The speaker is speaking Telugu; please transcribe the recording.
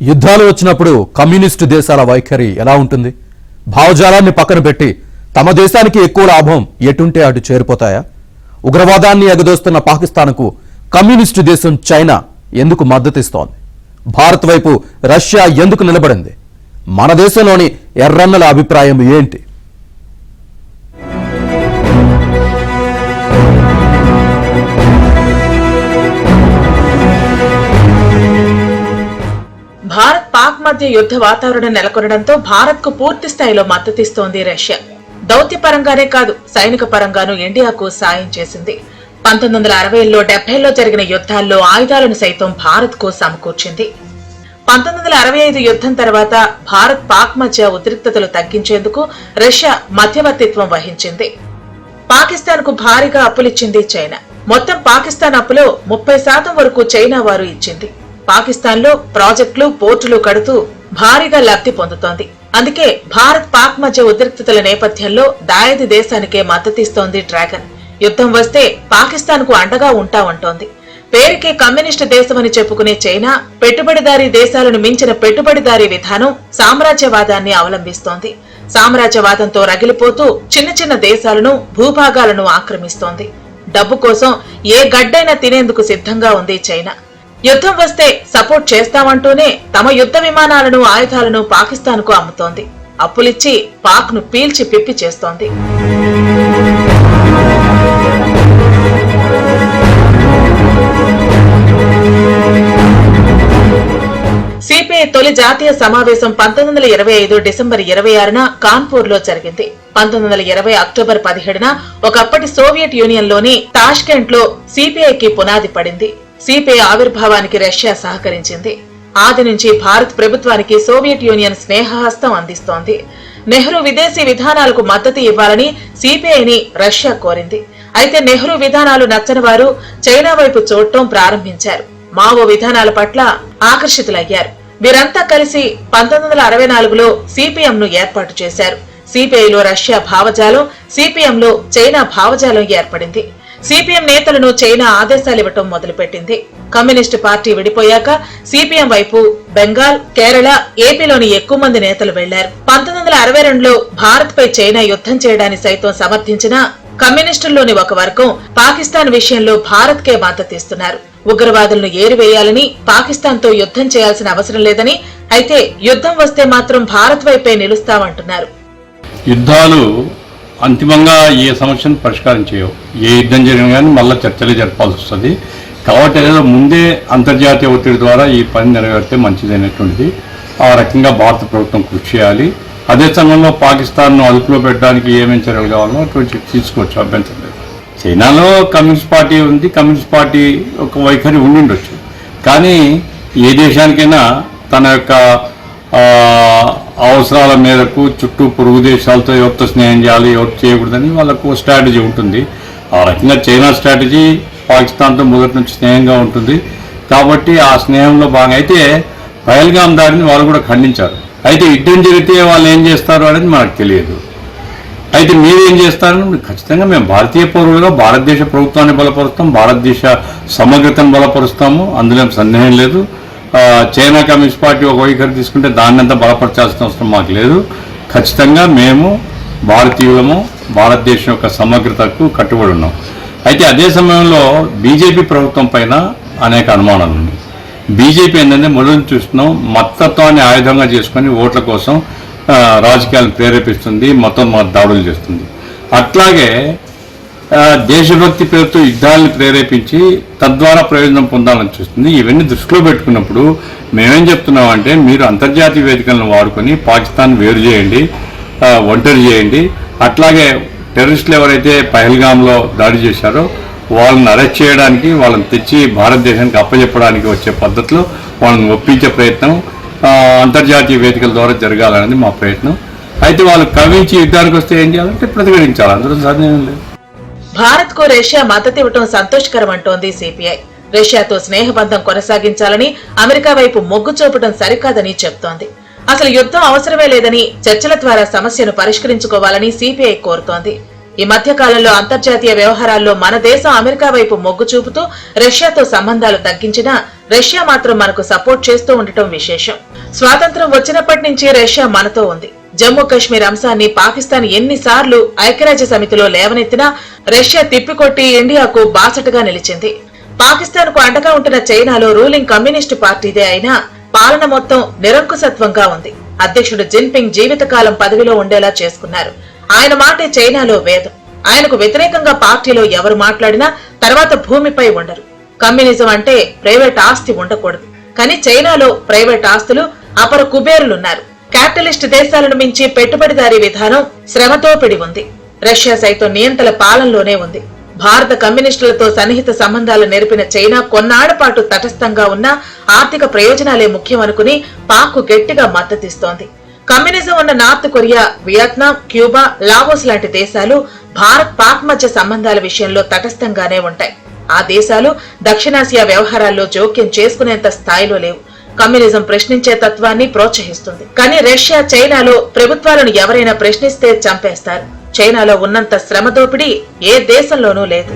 యుద్ధాలు వచ్చినప్పుడు కమ్యూనిస్టు దేశాల వైఖరి ఎలా ఉంటుంది? భావజాలాన్ని పక్కన పెట్టి తమ దేశానికి ఎక్కువ లాభం ఎటుంటే అటు చేరిపోతాయా? ఉగ్రవాదాన్ని ఎగదోస్తున్న పాకిస్తాన్కు కమ్యూనిస్టు దేశం చైనా ఎందుకు మద్దతిస్తోంది? భారత్ వైపు రష్యా ఎందుకు నిలబడింది? మన దేశంలోని ఎర్రన్నల అభిప్రాయం ఏంటి? భారత్ పాక్ మధ్య యుద్ధ వాతావరణం నెలకొనడంతో భారత్ కు పూర్తి స్థాయిలో మద్దతిస్తోంది రష్యా. దౌత్యపరంగానే కాదు, సైనిక పరంగానూ ఇండియాకు సాయం చేసింది. 1960లో 70లో జరిగిన యుద్ధాల్లో ఆయుధాలను సైతం భారత్ కు సమకూర్చింది. 1965 యుద్ధం తర్వాత భారత్ పాక్ మధ్య ఉద్రిక్తతలు తగ్గించేందుకు రష్యా మధ్యవర్తిత్వం వహించింది. పాకిస్తాన్ కు భారీగా అప్పులిచ్చింది చైనా. మొత్తం పాకిస్తాన్ అప్పులో 30% వరకు చైనా వారు ఇచ్చింది. పాకిస్తాన్ లో ప్రాజెక్టులు, పోర్టులు కడుతూ భారీగా లబ్ధి పొందుతోంది. అందుకే భారత్ పాక్ మధ్య ఉద్రిక్తతల నేపథ్యంలో దాయాది దేశానికే మద్దతిస్తోంది డ్రాగన్. యుద్ధం వస్తే పాకిస్తాన్ కు అండగా ఉంటామంటోంది. పేరుకే కమ్యూనిస్టు దేశమని చెప్పుకునే చైనా పెట్టుబడిదారీ దేశాలను మించిన పెట్టుబడిదారీ విధానం, సామ్రాజ్యవాదాన్ని అవలంబిస్తోంది. సామ్రాజ్యవాదంతో రగిలిపోతూ చిన్న చిన్న దేశాలను, భూభాగాలను ఆక్రమిస్తోంది. డబ్బు కోసం ఏ గడ్డైనా తినేందుకు సిద్ధంగా ఉంది చైనా. యుద్ధం వస్తే సపోర్ట్ చేస్తామంటూనే తమ యుద్ధ విమానాలను, ఆయుధాలను పాకిస్తాన్ కు అమ్ముతోంది. అప్పులిచ్చి పాక్ ను పీల్చి పిప్పి చేస్తోంది. సిపిఐ తొలి జాతీయ సమావేశం 1925 డిసెంబర్ 26న కాన్పూర్ లో జరిగింది. 1920 అక్టోబర్ 17న ఒకప్పటి సోవియట్ యూనియన్ లోని తాష్కెంట్ లో సిపిఐకి పునాది పడింది. సిపిఐ ఆవిర్భావానికి రష్యా సహకరించింది. ఆది నుంచి భారత్ ప్రభుత్వానికి సోవియట్ యూనియన్ స్నేహహస్తం అందిస్తోంది. నెహ్రూ విదేశీ విధానాలకు మద్దతు ఇవ్వాలని సిపిఐని రష్యా కోరింది. అయితే నెహ్రూ విధానాలు నచ్చని వారు చైనా వైపు చూడటం ప్రారంభించారు. మావో విధానాల పట్ల ఆకర్షితులయ్యారు. వీరంతా కలిసి 1964లో సిపిఎంను ఏర్పాటు చేశారు. సిపిఐలో రష్యా భావజాలం, సిపిఎంలో చైనా భావజాలం ఏర్పడింది. సిపిఎం నేతలను చైనా ఆదేశాలివ్వటం మొదలుపెట్టింది. కమ్యూనిస్టు పార్టీ విడిపోయాక సిపిఎం వైపు బెంగాల్, కేరళ, ఏపీలోని ఎక్కువ మంది నేతలు వెళ్లారు. 1962లో భారత్ పై చైనా యుద్ధం చేయడాన్ని సైతం సమర్థించిన కమ్యూనిస్టుల్లోని ఒక వర్గం పాకిస్తాన్ విషయంలో భారత్ కే మద్దతిస్తున్నారు. ఉగ్రవాదులను ఏరివేయాలని, పాకిస్తాన్ తో యుద్ధం చేయాల్సిన అవసరం లేదని, అయితే యుద్ధం వస్తే మాత్రం భారత్ వైపే నిలుస్తామంటున్నారు. యుద్ధాలు అంతిమంగా ఏ సమస్యను పరిష్కారం చేయవు. ఏ యుద్ధం జరిగినా కానీ మళ్ళీ చర్చలే జరపాల్సి వస్తుంది. కాబట్టి ఏదో ముందే అంతర్జాతీయ ఒత్తిడి ద్వారా ఈ పని నెరవేరితే మంచిదైనటువంటిది. ఆ రకంగా భారత ప్రభుత్వం కృషి చేయాలి. అదే సమయంలో పాకిస్తాన్ను అదుపులో పెట్టడానికి ఏమేమి చర్యలు కావాలో అటువంటి తీసుకోవచ్చు, అభ్యంతరం లేదు. చైనాలో కమ్యూనిస్ట్ పార్టీ ఉంది. కమ్యూనిస్ట్ పార్టీ ఒక వైఖరి ఉండిండొచ్చు. కానీ ఏ దేశానికైనా తన యొక్క అవసరాల మేరకు చుట్టూ పొరుగు దేశాలతో ఎవరితో స్నేహం చేయాలి, ఎవరు చేయకూడదని వాళ్ళకు స్ట్రాటజీ ఉంటుంది. ఆ రకంగా చైనా స్ట్రాటజీ పాకిస్తాన్తో మొదటి నుంచి స్నేహంగా ఉంటుంది. కాబట్టి ఆ స్నేహంలో భాగంగా అయితే పహల్గామ్ దాడిని వాళ్ళు కూడా ఖండించారు. అయితే యుద్ధం జరిగితే వాళ్ళు ఏం చేస్తారు అనేది మనకు తెలియదు. అయితే మీరేం చేస్తారని ఖచ్చితంగా మేము భారతీయ పౌరులుగా భారతదేశ ప్రభుత్వాన్ని బలపరుస్తాం, భారతదేశ సమగ్రతను బలపరుస్తాము. అందులో సందేహం లేదు. చైనా కమ్యూనిస్ట్ పార్టీ ఒక వైఖరి తీసుకుంటే దాన్ని అంతా బలపరచాల్సిన అవసరం మాకు లేదు. ఖచ్చితంగా మేము భారతీయులము, భారతదేశం యొక్క సమగ్రతకు కట్టుబడి ఉన్నాం. అయితే అదే సమయంలో బీజేపీ ప్రభుత్వం పైన అనేక అనుమానాలు ఉన్నాయి. బీజేపీ ఏంటంటే మొదలు చూస్తున్నాం, మతత్వాన్ని ఆయుధంగా చేసుకొని ఓట్ల కోసం రాజకీయాలను ప్రేరేపిస్తుంది, మతం దాడులు చేస్తుంది. అట్లాగే దేశభక్తి పేరుతో యుద్ధాలను ప్రేరేపించి తద్వారా ప్రయోజనం పొందాలని చూస్తుంది. ఇవన్నీ దృష్టిలో పెట్టుకున్నప్పుడు మేమేం చెప్తున్నామంటే, మీరు అంతర్జాతీయ వేదికలను వాడుకొని పాకిస్తాన్ వేరు చేయండి, ఒంటరి చేయండి. అట్లాగే టెర్రరిస్టులు ఎవరైతే పహల్గామ్లో దాడి చేశారో వాళ్ళని అరెస్ట్ చేయడానికి, వాళ్ళని తెచ్చి భారతదేశానికి అప్పచెప్పడానికి వచ్చే పద్ధతిలో వాళ్ళని ఒప్పించే ప్రయత్నం అంతర్జాతీయ వేదికల ద్వారా జరగాలనేది మా ప్రయత్నం. అయితే వాళ్ళు కవించి యుద్ధానికి వస్తే ఏం చేయాలంటే ప్రతిఘటించాలి. అందులో సాధ్యం లేదు. భారత్ కు రష్యా మద్దతివ్వటం సంతోషకరం అంటోంది సిపిఐ. రష్యాతో స్నేహబంధం కొనసాగించాలని, అమెరికా వైపు మొగ్గు చూపడం సరికాదని చెప్తోంది. అసలు యుద్ధం అవసరమే లేదని, చర్చల ద్వారా సమస్యను పరిష్కరించుకోవాలని సిపిఐ కోరుతోంది. ఈ మధ్య కాలంలో అంతర్జాతీయ వ్యవహారాల్లో మన దేశం అమెరికా వైపు మొగ్గు చూపుతూ రష్యాతో సంబంధాలు తగ్గించినా రష్యా మాత్రం మనకు సపోర్ట్ చేస్తూ ఉండటం విశేషం. స్వాతంత్ర్యం వచ్చినప్పటి నుంచి రష్యా మనతో ఉంది. జమ్మూ కశ్మీర్ అంశాన్ని పాకిస్తాన్ ఎన్నిసార్లు ఐక్యరాజ్య సమితిలో లేవనెత్తినా రష్యా తిప్పికొట్టి ఇండియాకు బాసటగా నిలిచింది. పాకిస్తాన్ కు అండగా ఉంటున్న చైనాలో రూలింగ్ కమ్యూనిస్టు పార్టీదే అయినా పాలన మొత్తం నిరంకుశత్వంగా ఉంది. అధ్యక్షుడు జిన్పింగ్ జీవితకాలం పదవిలో ఉండేలా చేసుకున్నారు. ఆయన మాటే చైనాలో వేదం. ఆయనకు వ్యతిరేకంగా పార్టీలో ఎవరు మాట్లాడినా తర్వాత భూమిపై ఉండరు. కమ్యూనిజం అంటే ప్రైవేట్ ఆస్తి ఉండకూడదు. కానీ చైనాలో ప్రైవేట్ ఆస్తులు అపర కుబేరులున్నారు. క్యాపిటలిస్ట్ దేశాలను మించి పెట్టుబడిదారీ విధానం, శ్రమతోపిడి ఉంది. రష్యా సైతం నియంతల పాలనలోనే ఉంది. భారత కమ్యూనిస్టులతో సన్నిహిత సంబంధాలు నెరిపిన చైనా కొన్నాళ్ల పాటు తటస్థంగా ఉన్న ఆర్థిక ప్రయోజనాలే ముఖ్యమనుకుని పాక్ కు గట్టిగా మద్దతిస్తోంది. కమ్యూనిజం ఉన్న north Korea, Vietnam, Cuba, Laos లాంటి దేశాలు భారత్ పాక్ మధ్య సంబంధాల విషయంలో తటస్థంగానే ఉంటాయి. ఆ దేశాలు దక్షిణాసియా వ్యవహారాల్లో జోక్యం చేసుకునేంత స్థాయిలో లేవు. కమ్యూనిజం ప్రశ్నించే తత్వాన్ని ప్రోత్సహిస్తుంది. కానీ రష్యా, చైనాలో ప్రభుత్వాలను ఎవరైనా ప్రశ్నిస్తే చంపేస్తారు. చైనాలో ఉన్నంత శ్రమ దోపిడీ ఏ దేశంలోనూ లేదు.